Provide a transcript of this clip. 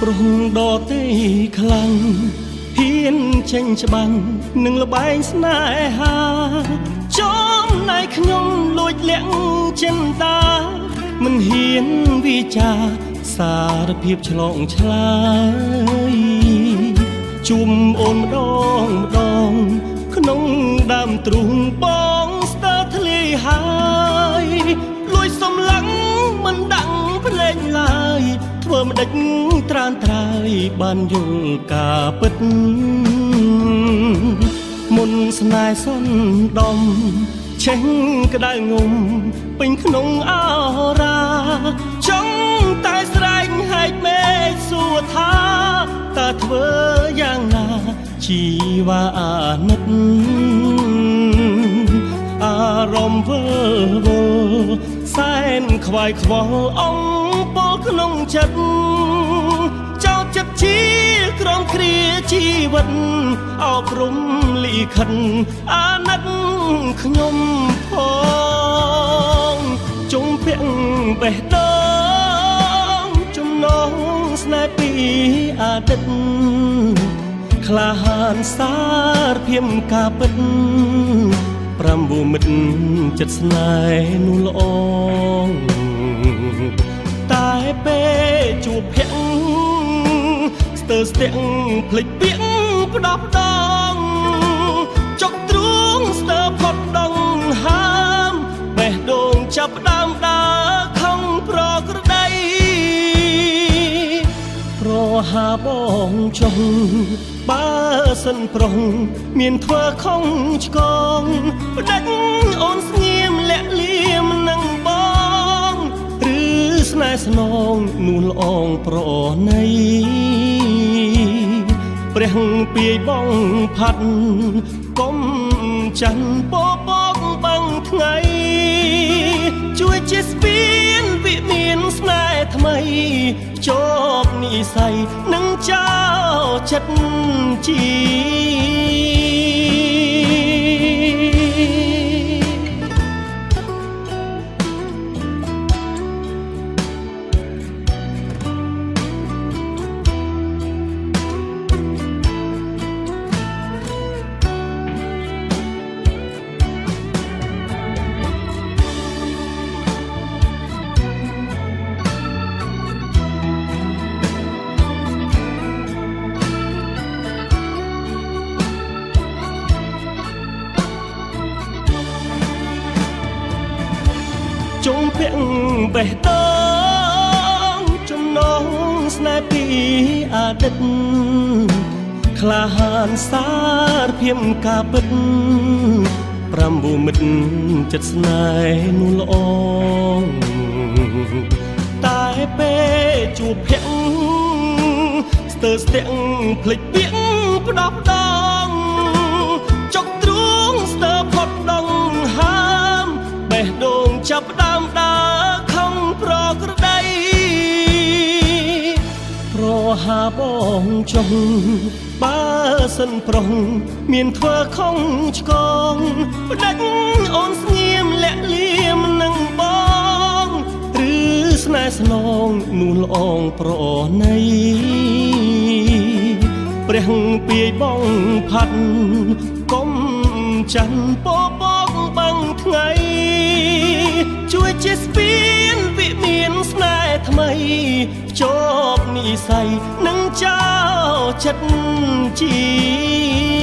ប្រុសដទេខ្លាំងហ៊ានចេញច្បាំងនឹងលបែងស្នេហាចំណែកខ្ញុំលួចលាក់ចិន្តាមិនហ៊ានវិចារសារភាពឆ្លងឆ្លើយជុំអូនម្ដងម្ដងក្នុងដើមទ្រូងបងស្ទើរធ្លាយហើយលួចសំឡឹងមិនដឹងភ្លេចឡើយធ្វើមិនដេចត្រានត្រើយបានយល់ការពិតមុនស្នេហ៍សន្ដំឆេះក្តៅងំពេញក្នុងអរាចង់តែស្រែកហែកមេឃសួរថាតើធ្វើយ៉ាងណាជីវ៉ាអាណិតអារម្មណ៍វើវល់សែនខ្វាយខ្វល់អំពលក្នុងចិត្តចោតចិត្តជាក្រុមគ្រាជីវិតអប់រំលិខិតអាណិតខ្ញុំផងជុំពាក់បេះដូងចំណងស្នេហ៍ពីអតីតក្លាហានសារភាពការពិត9មិត្តចិត្តស្នេហ៍នោះល្អតែពេលជួបភ័ក្រស្ទើរស្ទាក់ភ្លេចពាក្យផ្ដោះផ្ដងចុកទ្រូងស្ទើរផុតដងហើមបេះដូងចាប់ដើមដើរខំប្រក្រតីប្រហាបងចុះបើសិនប្រុសមានធ្វើខុសឆ្គងផ្ដាច់អូនស្ងៀមលាក់លៀមនឹងបងឬស្នេហ៍ស្នងនួនល្អងប្រណីព្រះពាយបងផាត់កុំចាន់ពពកបាំងថ្ងៃជួយជាស្ពានវិមានស្នេហ៍ថ្មីជាប់និស័យនឹងចោលចិត្តជីជុំពាក់បេះដូងចំណងស្នេហ៍ពីអតីតក្លាហានសារភាពការពិត9មិត្តចិត្តស្នេហ៍នោះល្អតែពេលជួបភ័ក្រស្ទើរស្ទាក់ភ្លេចពាក្យផ្ដោះផ្ដងចុកទ្រូងស្ទើរផុតដងហើមបេះដូងចាប់ដើមដើរខំប្រក្រតីប្រហាបងចុះបើសិនប្រុសមានធ្វើខុសឆ្គងផ្ដាច់អូនស្ងៀមលាក់លៀមនឹងបងឬស្នេហ៍ស្នងនួនល្អងប្រណីព្រះពាយបងផាត់កុំចាន់ពពកបាំងថ្ងៃជួយជាស្ពានវិមានស្នេហ៍ថ្មីជាប់និស័យនឹងចោលចិត្តជី